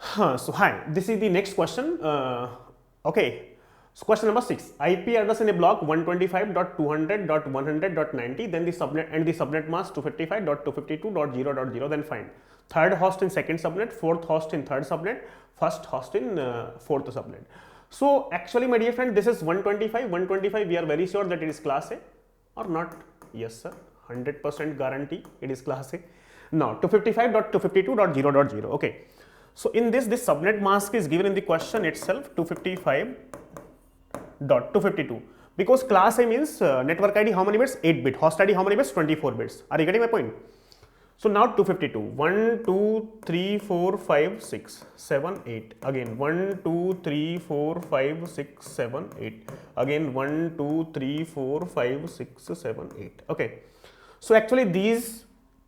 So hi, this is the next question. Okay, so question number 6. IP address in a block 125.200.100.90, then the subnet and the subnet mask 255.252.0.0. Then find third host in second subnet, fourth host in third subnet, first host in fourth subnet. So actually, my dear friend, this is 125. 125. We are very sure that it is class A or not? Yes, sir. 100% guarantee it is class A. Now 255.252.0.0. Okay. So in this subnet mask is given in the question itself, 255.252, because class A means network ID how many bits? 8 bit, host ID how many bits? 24 bits. Are you getting my point? So now 252, 1 2 3 4 5 6 7 8, again 1 2 3 4 5 6 7 8, again 1 2 3 4 5 6 7 8. Okay, so actually these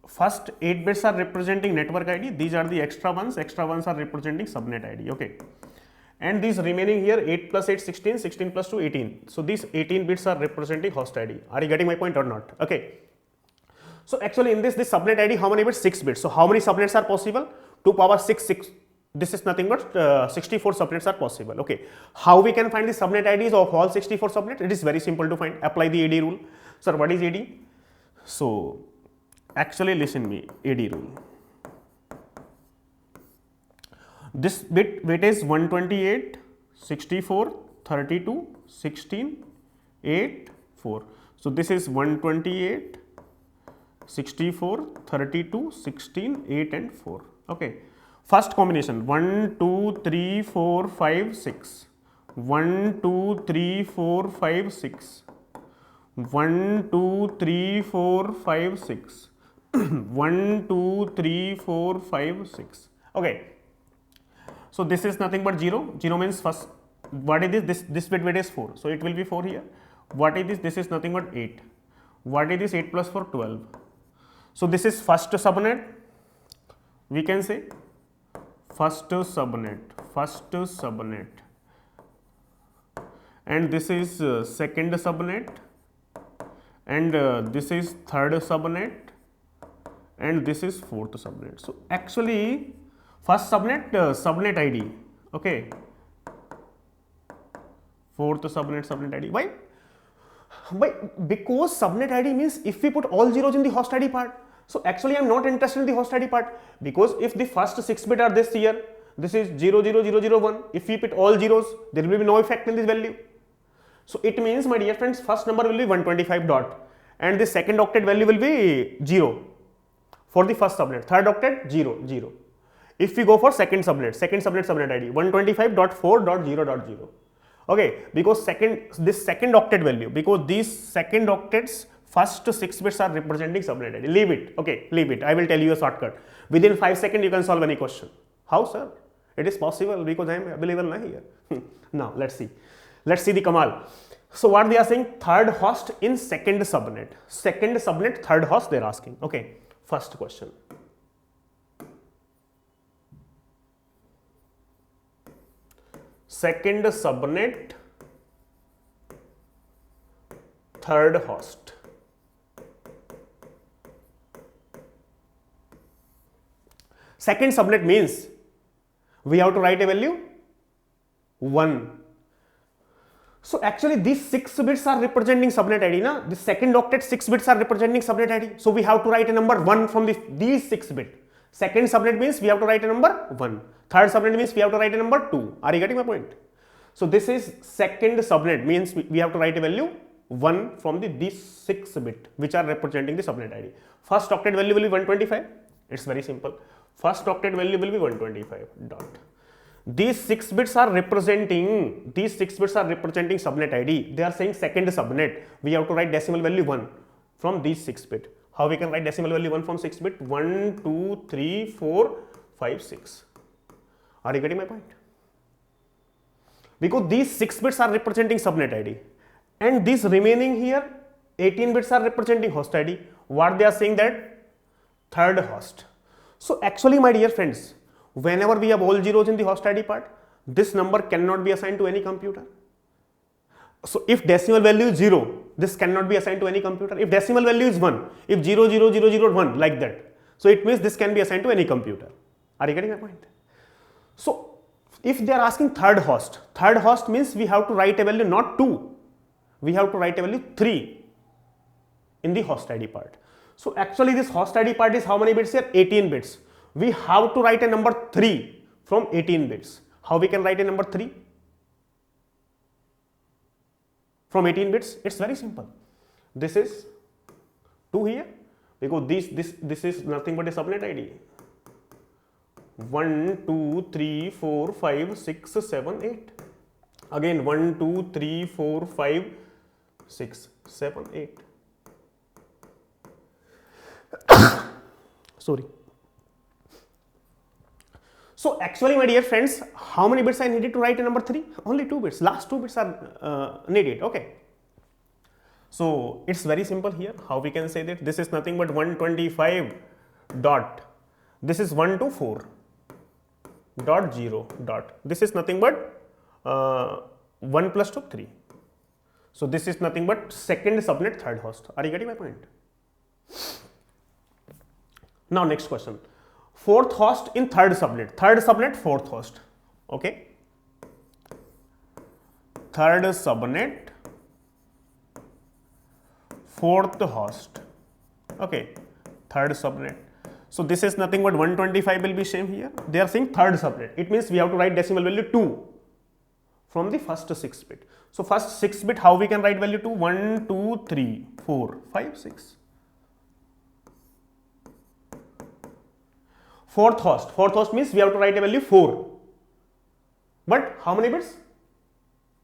first 8 bits are representing network ID, these are the extra ones are representing subnet ID. Okay, and these remaining here 8 plus 8 16, 16 plus 2 18, so these 18 bits are representing host ID. Are you getting my point or not? Okay, so actually in this subnet ID how many bits? 6 bits. So how many subnets are possible? 2 power 6 6, this is nothing but 64 subnets are possible. Okay, how we can find the subnet IDs of all 64 subnets? It is very simple to find. Apply the AD rule. Sir, what is AD? So actually listen me, AD rule. This bit weight is 128, 64, 32, 16, 8, 4. So this is 128, 64, 32, 16, 8 and 4. Okay. First combination 1, 2, 3, 4, 5, 6. 1, 2, 3, 4, 5, 6. 1, 2, 3, 4, 5, 6. 1, 2, 3, 4, 5, 6. Okay. So this is nothing but 0. 0 means first, what is this? This bit weight is 4. So it will be 4 here. What is this? This is nothing but 8. What is this? 8 plus 4, 12. So this is first subnet. We can say first subnet, and this is second subnet, and this is third subnet, and this is fourth subnet. So actually first subnet subnet ID. Okay, fourth subnet ID. Why? Because subnet ID means if we put all zeros in the host ID part. So actually I am not interested in the host ID part, because if the first 6 bit are this here, this is 00001, if we put all zeros, there will be no effect in this value. So it means, my dear friends, first number will be 125 dot, and the second octet value will be 0 for the first subnet, third octet 0 0. If we go for second subnet subnet ID 125.4.0.0. Okay, because this second octet value, because these second octets first 6 bits are representing subnet ID. Leave it. Okay, leave it. I will tell you a shortcut. Within 5 seconds you can solve any question. How, sir? It is possible because I am available here. Now let's see. Let's see the Kamal. So what they are saying? Third host in second subnet. Second subnet, third host they are asking. Okay, first question. Second subnet, third host. Second subnet means we have to write a value 1. So actually these 6 bits are representing subnet ID. Na? The second octet 6 bits are representing subnet ID. So we have to write a number 1 from these 6 bits. Second subnet means we have to write a number 1. Third subnet means we have to write a number 2. Are you getting my point? So this is second subnet, means we have to write a value 1 from these 6 bit which are representing the subnet ID. First octet value will be 125. It's very simple. First octet value will be 125 dot. These 6 bits are representing subnet ID. They are saying second subnet. We have to write decimal value 1 from these 6 bit. How we can write decimal value 1 from 6 bit? 1, 2, 3, 4, 5, 6. Are you getting my point? Because these 6 bits are representing subnet ID, and these remaining here 18 bits are representing host ID. What they are saying? That third host. So actually, my dear friends, whenever we have all zeros in the host ID part, this number cannot be assigned to any computer. So if decimal value is 0, this cannot be assigned to any computer. If decimal value is 1, if 0, 0, 0, 0, 1 like that, so it means this can be assigned to any computer. Are you getting my point? So if they are asking third host means we have to write a value not 2, we have to write a value 3 in the host ID part. So actually this host ID part is how many bits here? 18 bits. We have to write a number 3 from 18 bits. How we can write a number 3 from 18 bits? It's very simple. This is 2 here because this is nothing but a subnet ID. 1 2 3 4 5 6 7 8. Again 1 2 3 4 5 6 7 8. Sorry. So actually, my dear friends, how many bits I needed to write a number 3? Only 2 bits. Last 2 bits are needed. Okay. So it's very simple here. How we can say that this is nothing but 125 dot. This is 124 dot 0 dot. This is nothing but 1 plus 2 3. So this is nothing but second subnet third host. Are you getting my point? Now next question. Fourth host in third subnet fourth host. Okay. Third subnet fourth host. Okay. Third subnet. So this is nothing but 125 will be same here. They are saying third subnet. It means we have to write decimal value 2 from the first 6 bit. So first 6 bit, how we can write value 2? 1 2 3 4 5 6. Fourth host means we have to write a value 4. But how many bits?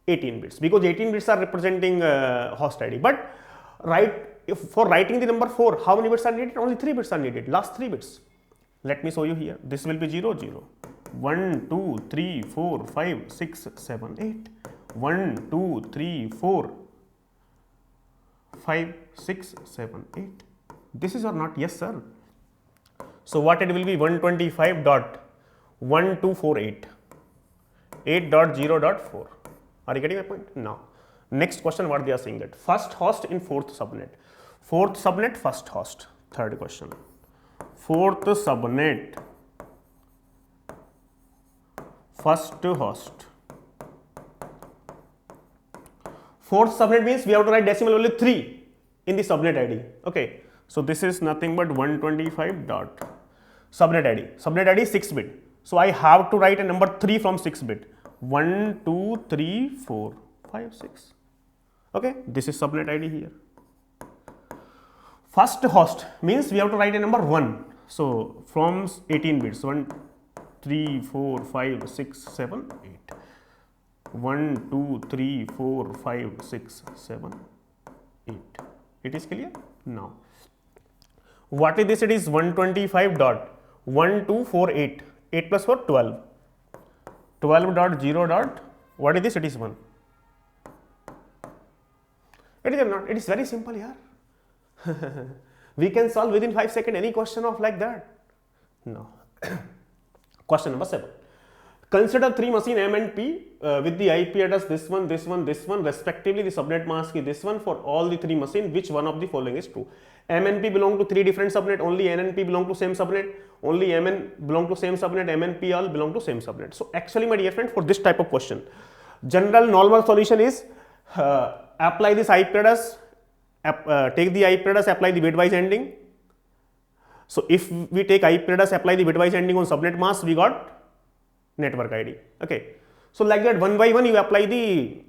18 bits, because 18 bits are representing host ID. But for writing the number 4, how many bits are needed? Only 3 bits are needed, last 3 bits. Let me show you here. This will be 0 0. 1 2 3 4 5 6 7 8. 1 2 3 4 5 6 7 8. This is or not? Yes, sir. So what it will be? 125 dot 1248 8.0.4. Are you getting my point? Now next question, what they are saying, that first host in fourth subnet first host. Third question, fourth subnet first host. Fourth subnet means we have to write decimal value 3 in the subnet ID. Okay. So this is nothing but 125 dot subnet ID. Subnet ID is 6 bit. So I have to write a number 3 from 6 bit. 1 2 3 4 5 6. Okay, this is subnet ID here. First host means we have to write a number 1. So from 18 bits, 1 3 4 5 6 7 8. 1 2 3 4 5 6 7 8. It is clear? Now what is this? It is 125 dot 1248. 8 plus 4 12. 12 dot 0 dot, what is this? It is 1. It is or not? It is very simple here. We can solve within 5 seconds any question of like that. No. Question number 7. Consider 3 machine M and P with the IP address this one, this one, this one, respectively. The subnet mask is this one for all the 3 machines. Which one of the following is true? M and P belong to 3 different subnet. Only N and P belong to same subnet. Only Mn belong to same subnet. M and P all belong to same subnet. So actually, my dear friend, for this type of question, general normal solution is apply this IP address, take the IP address, apply the bitwise ending. So if we take IP address, apply the bitwise ending on subnet mask, we got network ID. Okay. So like that, one by one you apply the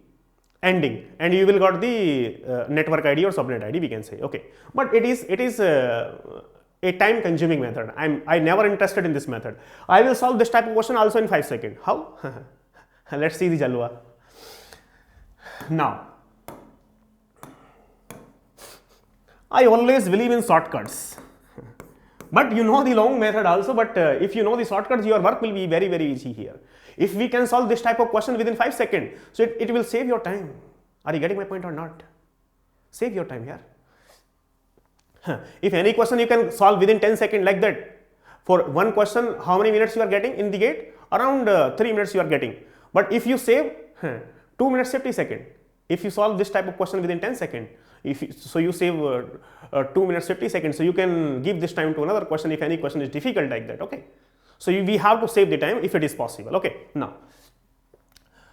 ending and you will got the network ID or subnet ID, we can say. Okay. But it is a time consuming method. I never interested in this method. I will solve this type of question also in 5 seconds. How? Let's see the jalwa. Now I always believe in shortcuts. But you know the long method also, but if you know the shortcuts, your work will be very, very easy here. If we can solve this type of question within 5 seconds, so it will save your time. Are you getting my point or not? Save your time here. If any question you can solve within 10 seconds like that, for one question, how many minutes you are getting in the gate? Around 3 minutes you are getting. But if you save 2 minutes 50 seconds, if you solve this type of question within 10 seconds, so you save 2 minutes 50 seconds, so you can give this time to another question if any question is difficult like that. Okay. So we have to save the time if it is possible. Okay, now.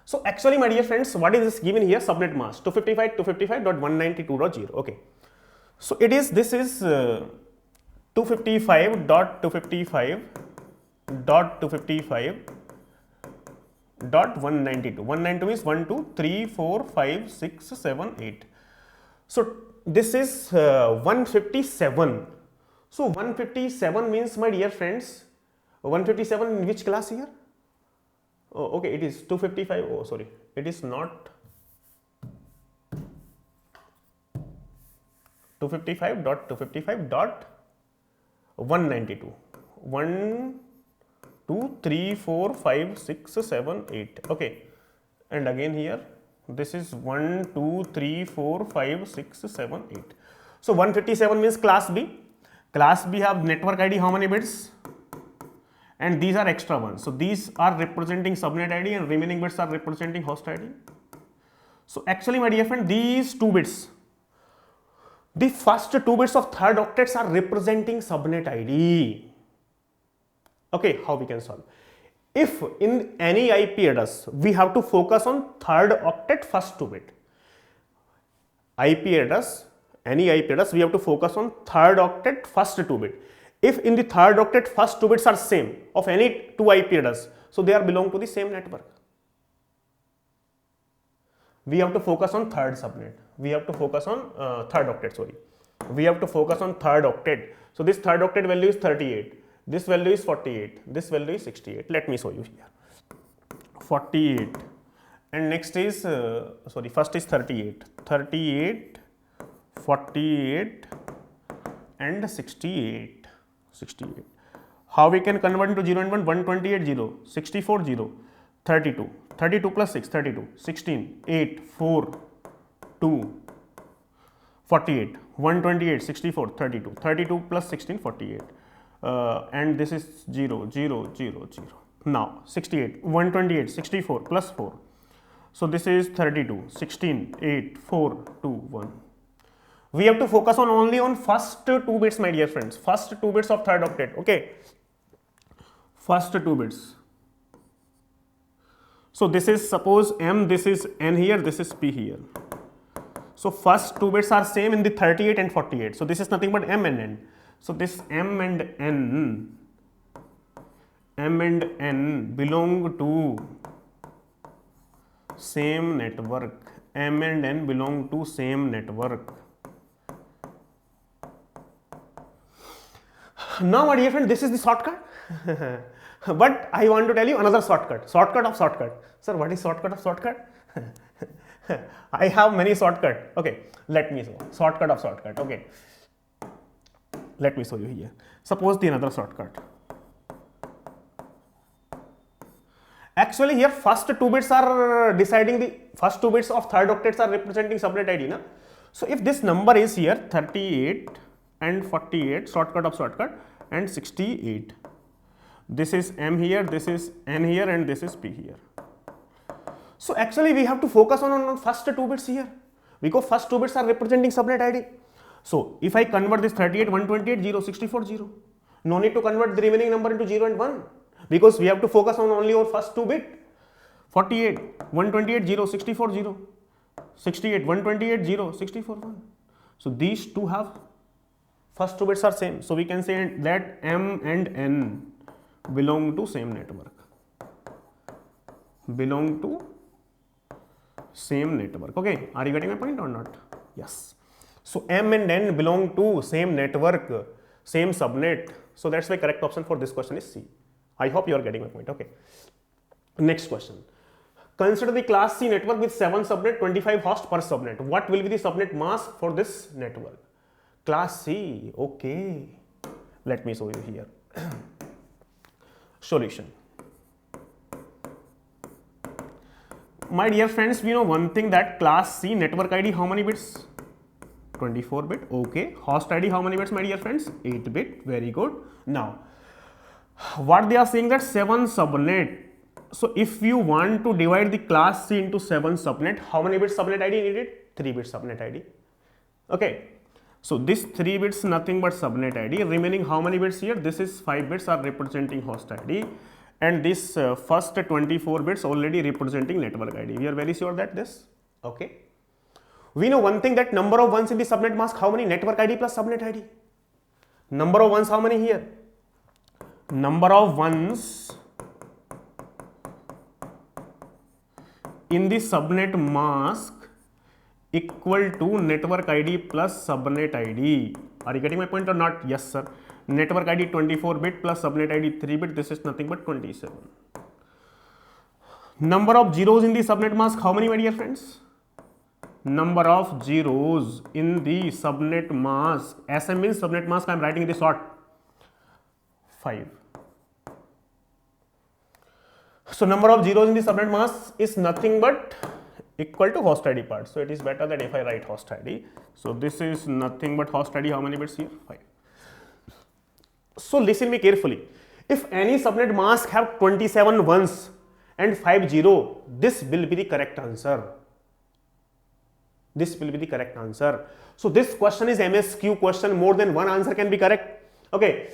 So actually, my dear friends, what is this given here? Subnet mask 255.255.192.0. Okay. So it is, this is 255.255.255.192. 192 is 1, 2, 3, 4, 5, 6, 7, 8. So this is 157. So 157 means, my dear friends, 157 in which class here? Oh, okay, it is 255. Oh, sorry, it is not 255.255.192. 1, 2, 3, 4, 5, 6, 7, 8. Okay, and again here this is 1, 2, 3, 4, 5, 6, 7, 8. So 157 means class B. Class B have network ID how many bits? And these are extra ones. So these are representing subnet ID and remaining bits are representing host ID. So actually, my dear friend, these 2 bits, the first 2 bits of third octets are representing subnet ID. Okay, how we can solve? If in any IP address we have to focus on third octet first 2 bit, IP address, any IP address we have to focus on third octet first 2 bit. If in the third octet first 2 bits are same of any 2 IP address, so they are belong to the same network. We have to focus on third subnet. We have to focus on third octet, sorry. We have to focus on third octet. So this third octet value is 38. This value is 48. This value is 68. Let me show you here. 48. And next is, sorry, first is 38. 38, 48 and 68. 68. How we can convert into 0 and 1? 128 0, 64 0, 32. 32 plus 6, 32, 16, 8, 4, 2, 48, 128, 64, 32, 32 plus 16, 48. And this is 0, 0, 0, 0. Now 68, 128, 64 plus 4. So this is 32, 16, 8, 4, 2, 1. We have to focus on only on first 2 bits, my dear friends. First 2 bits of third octet. Okay. First 2 bits. So this is, suppose M, this is N here, this is P here. So first 2 bits are same in the 38 and 48. So this is nothing but M and N. So this M and N belong to same network. M and N belong to same network. Now, my dear friend, this is the shortcut. But I want to tell you another shortcut. Shortcut of shortcut. Sir, what is shortcut of shortcut? I have many shortcut. Okay, let me show. Shortcut of shortcut. Okay. Let me show you here. Suppose the another shortcut. Actually, here first 2 bits are deciding the first 2 bits of third octets are representing subnet ID. Na? So if this number is here 38 and 48, shortcut of shortcut, and 68. This is M here, this is N here, and this is P here. So actually we have to focus on first 2 bits here, because first 2 bits are representing subnet ID. So if I convert this 38, 128, 0, 64, 0, no need to convert the remaining number into 0 and 1, because we have to focus on only our first 2 bit. 48, 128, 0, 64, 0, 68, 128, 0, 64, 1. So these two have first 2 bits are same. So we can say that M and N belong to same network. Belong to same network. Okay, are you getting my point or not? Yes. So M and N belong to same network, same subnet. So that's why correct option for this question is C. I hope you are getting my point. Okay. Next question. Consider the class C network with 7 subnet, 25 host per subnet. What will be the subnet mask for this network? Class C. Okay. Let me show you here. Solution. My dear friends, we know one thing, that class C network ID how many bits? 24 bit. Okay. Host ID how many bits, my dear friends? 8 bit. Very good. Now, what they are saying that 7 subnet. So if you want to divide the class C into 7 subnet, how many bits subnet ID needed? 3 bit subnet ID. Okay. So this 3 bits nothing but subnet ID. Remaining how many bits here? This is 5 bits are representing host ID, and this first 24 bits already representing network ID. We are very sure that this. Okay. We know one thing, that number of ones in the subnet mask, how many? Network ID plus subnet ID. Number of ones, how many here? Number of ones in the subnet mask equal to network ID plus subnet ID. Are you getting my point or not? Yes, sir. Network ID 24 bit plus subnet ID 3 bit. This is nothing but 27. Number of zeros in the subnet mask, how many, my dear friends? Number of zeros in the subnet mask. SM means subnet mask. I am writing this short. 5. So number of zeros in the subnet mask is nothing but equal to host ID part. So it is better that if I write host ID. So this is nothing but host ID. How many bits here? 5. So listen me carefully. If any subnet mask have 27 ones and 5 0, this will be the correct answer. This will be the correct answer. So this question is MSQ question. More than one answer can be correct. Okay.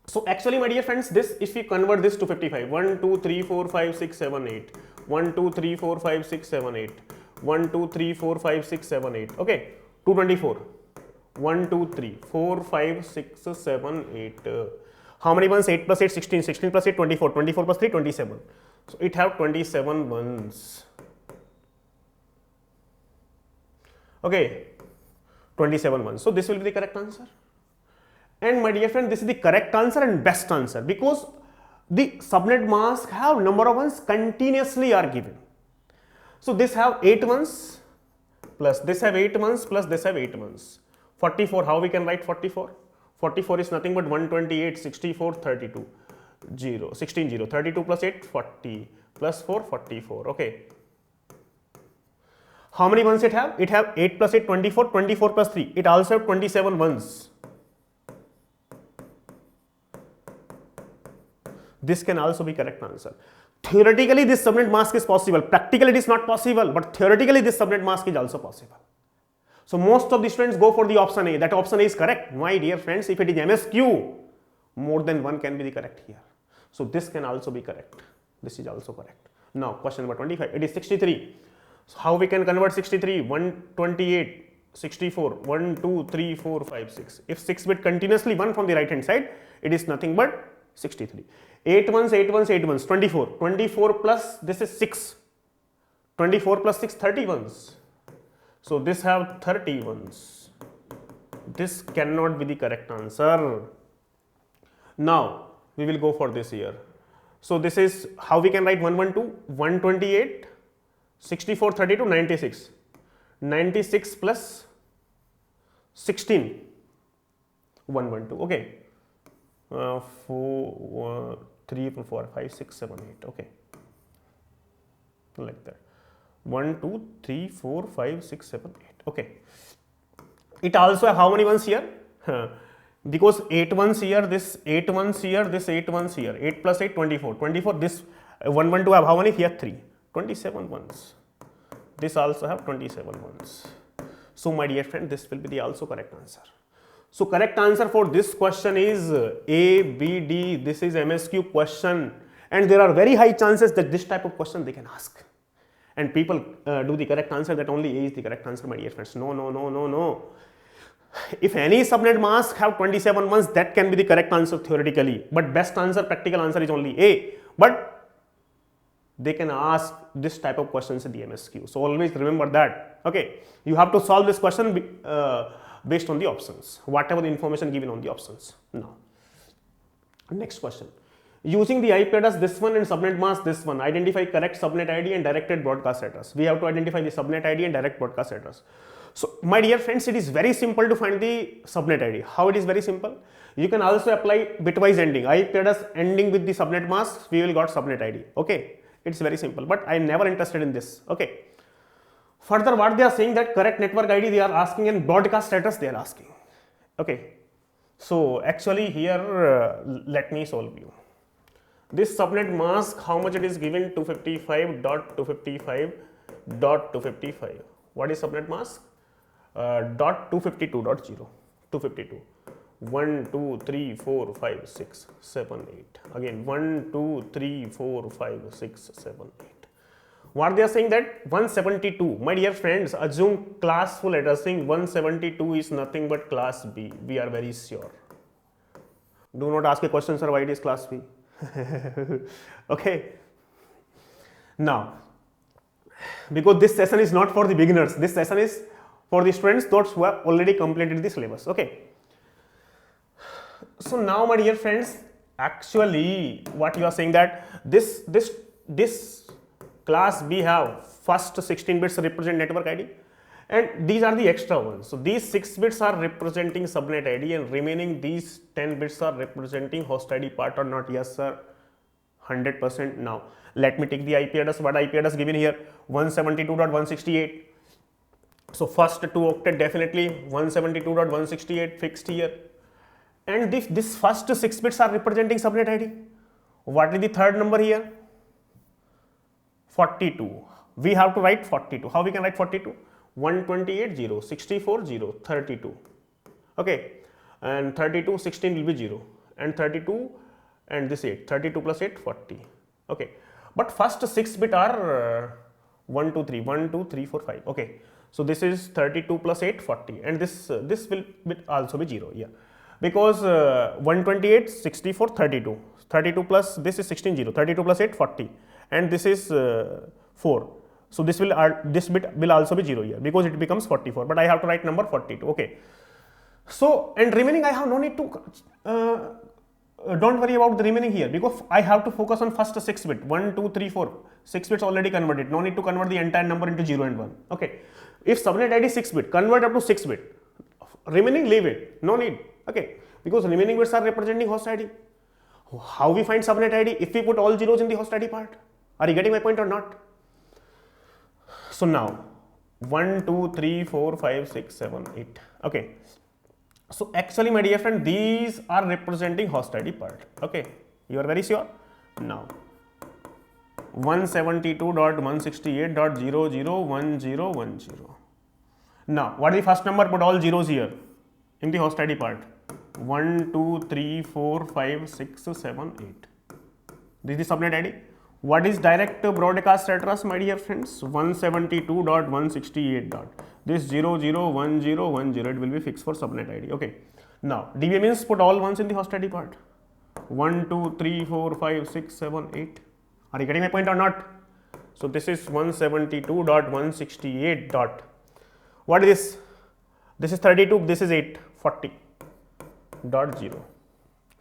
So actually, my dear friends, this, if we convert this to 55, 1, 2, 3, 4, 5, 6, 7, 8, 1, 2, 3, 4, 5, 6, 7, 8, 1, 2, 3, 4, 5, 6, 7, 8, okay, 224, 1, 2, 3, 4, 5, 6, 7, 8, how many ones? 8 plus 8, 16, 16 plus 8, 24, 24 plus 3, 27, so it have 27 ones, okay, 27 ones, so this will be the correct answer. And my dear friend, this is the correct answer and best answer, because the subnet mask have number of ones continuously are given. So this have 8 ones plus this have 8 ones plus this have 8 ones. 44, how we can write 44? 44 is nothing but 128, 64, 32, 0, 16, 0, 32 plus 8, 40, plus 4, 44, okay. How many ones it have? It have 8 plus 8, 24, 24 plus 3, it also have 27 ones. This can also be correct answer. Theoretically, this subnet mask is possible. Practically, it is not possible, but theoretically, this subnet mask is also possible. So most of the students go for the option A. That option A is correct. My dear friends, if it is MSQ, more than one can be the correct here. So this can also be correct. This is also correct. Now, question number 25. It is 63. So how we can convert 63? 128, 64, 1, 2, 3, 4, 5, 6. If 6 bit continuously 1 from the right hand side, it is nothing but 63. 8 ones, 8 ones, 8 ones, 24. 24 plus this is 6. 24 plus 6, 30 ones. So this have 30 ones. This cannot be the correct answer. Now we will go for this here. So this is how we can write 112, 128, 64, 32, 96. 96 plus 16, 112. Okay. 4, 3, 4, 5, 6, 7, 8. Okay. Like that. 1, 2, 3, 4, 5, 6, 7, 8. Okay. It also have how many ones here? Because 8 ones here, this 8 ones here, this 8 ones here. 8 plus 8, 24. 24, this 112 have how many? Here 3. 27 ones. This also have 27 ones. So my dear friend, this will be the also correct answer. So correct answer for this question is A, B, D. This is MSQ question, and there are very high chances that this type of question they can ask. And people do the correct answer that only A is the correct answer, my dear friends. No, no, no, no, no. If any subnet mask have 27 ones, that can be the correct answer theoretically. But best answer, practical answer is only A. But they can ask this type of questions in the MSQ. So always remember that. Okay, you have to solve this question based on the options, whatever the information given on the options. Now, next question. Using the IP address this one and subnet mask this one, identify correct subnet ID and directed broadcast address. We have to identify the subnet ID and direct broadcast address. So my dear friends, it is very simple to find the subnet ID. How it is very simple? You can also apply bitwise ending. IP address ending with the subnet mask, we will got subnet ID. Okay, it's very simple, but I am never interested in this. Okay. Further, what they are saying that correct network ID they are asking and broadcast status they are asking. Okay. So actually here let me solve you. This subnet mask, how much it is given? 255.255.255. What is subnet mask? dot 252.0, 252. 1 2 3 4 5 6 7 8, again 1 2 3 4 5 6 7 8. What they are saying that 172, my dear friends, assume class full addressing. 172 is nothing but class B, we are very sure. Do not ask a question, sir, why it is class B. Okay, now because this session is not for the beginners, this session is for the students, those who have already completed the syllabus. Okay, so now my dear friends, actually what you are saying that this class B have first 16 bits represent network ID and these are the extra ones. So these 6 bits are representing subnet ID and remaining these 10 bits are representing host ID part or not? Yes sir, 100%. Now let me take the IP address. What IP address given here? 172.168. So first 2 octet definitely 172.168 fixed here. And this first 6 bits are representing subnet ID. What is the third number here? 42. We have to write 42. How we can write 42? 128 0, 64 0, 32. Okay, and 32, 16 will be 0, and 32 and this 8, 32 plus 8, 40. Okay, but first 6 bit are 1 2 3, 1 2 3 4 5. Okay, so this is 32 plus 8, 40, and this will also be 0. Yeah, because 128 64 32, 32 plus this is 16 0, 32 plus 8 40, and this is 4. So this bit will also be 0 here because it becomes 44, but I have to write number 42. Okay, so and remaining I have no need to don't worry about the remaining here because I have to focus on first 6 bit. 1 2 3 4, 6 bits already converted, no need to convert the entire number into 0 and 1. Okay, if subnet ID 6 bit, convert up to 6 bit, remaining leave it, no need. Okay, because remaining bits are representing host ID. How we find subnet ID? If we put all zeros in the host ID part. Are you getting my point or not? So now 1 2 3 4 5 6 7 8. Okay, so actually my dear friend, these are representing host ID part. Okay, you are very sure. Now 172.168.001010. Now what is the first number? Put all zeros here in the host ID part. 1 2 3 4 5 6 7 8. This is the subnet ID. What is direct broadcast address, my dear friends? 172.168. This 001010, it will be fixed for subnet ID. Okay, now DBA means put all ones in the host ID part. 1 2 3 4 5 6 7 8. Are you getting my point or not? So this is 172.168. What is this? This is 32, this is 8, 40.0.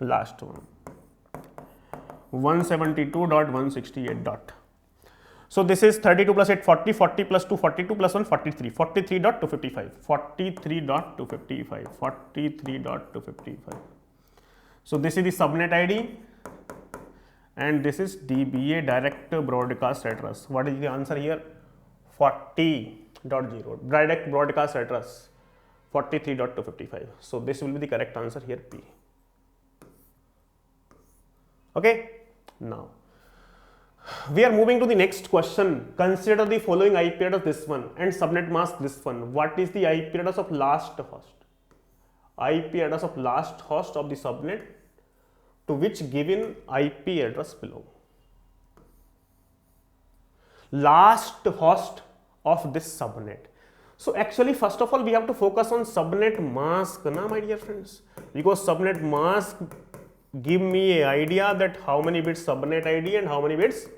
Last one. 172.168. So this is 32 plus 8, 40, 40 plus 2, 42 plus 1, 43, 43.255, 43.255, 43.255. So this is the subnet ID and this is DBA direct broadcast address. What is the answer here? 40.0, direct broadcast address, 43.255. So this will be the correct answer here, P. Okay, now we are moving to the next question. Consider the following IP address, this one, and subnet mask, this one. What is the IP address of last host? IP address of last host of the subnet to which given IP address belong. Last host of this subnet. So actually, first of all, we have to focus on subnet mask, na, my dear friends, because subnet mask give me an idea that how many bits subnet ID and how many bits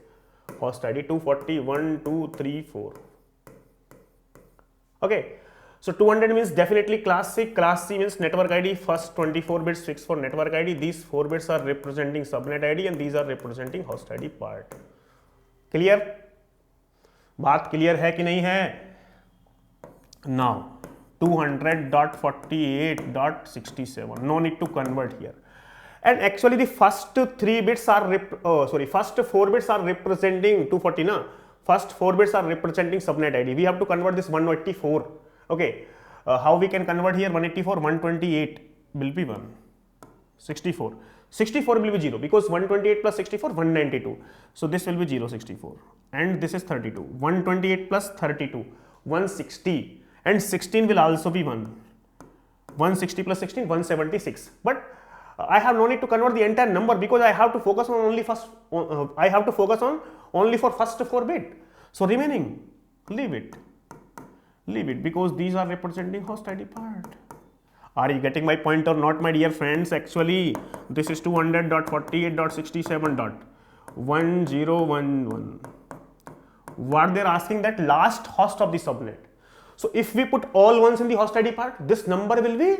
host ID. 240, 1 2 3 4. Okay, so 200 means definitely class C. Class C means network ID, first 24 bits fixed for network ID. These 4 bits are representing subnet ID and these are representing host ID part. Clear? बात clear है कि नहीं है? Now 200.48.67, no need to convert here. And actually the first 3 bits are first 4 bits are representing 240 na. First 4 bits are representing subnet ID. We have to convert this 184. Okay, how we can convert here? 184, 128 will be 1, 64. 64 will be 0 because 128 plus 64, 192. So this will be 0, 64. And this is 32. 128 plus 32, 160. and 16 will also be 1. 160 plus 16, 176. But I have no need to convert the entire number because I have to focus on only I have to focus on only for first 4 bit. So remaining, leave it because these are representing host ID part. Are you getting my point or not, my dear friends? Actually, this is 200.48.67.1011. What they're asking, that last host of the subnet. So if we put all ones in the host ID part, this number will be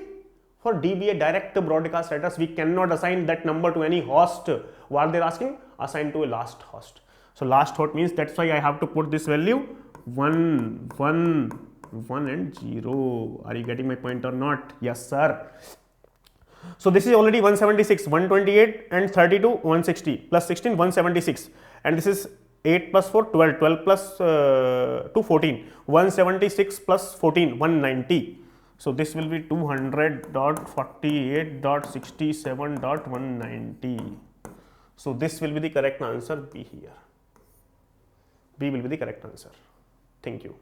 for DBA direct broadcast address. We cannot assign that number to any host. What they're asking, assign to a last host. So last host means, that's why I have to put this value 1, 1, 1 and 0. Are you getting my point or not? Yes, sir. So this is already 176, 128 and 32, 160 plus 16, 176, and this is 8 plus 4, 12, 12 plus 2, 14, 176 plus 14, 190. So this will be 200.48.67.190. So this will be the correct answer, B here. B will be the correct answer. Thank you.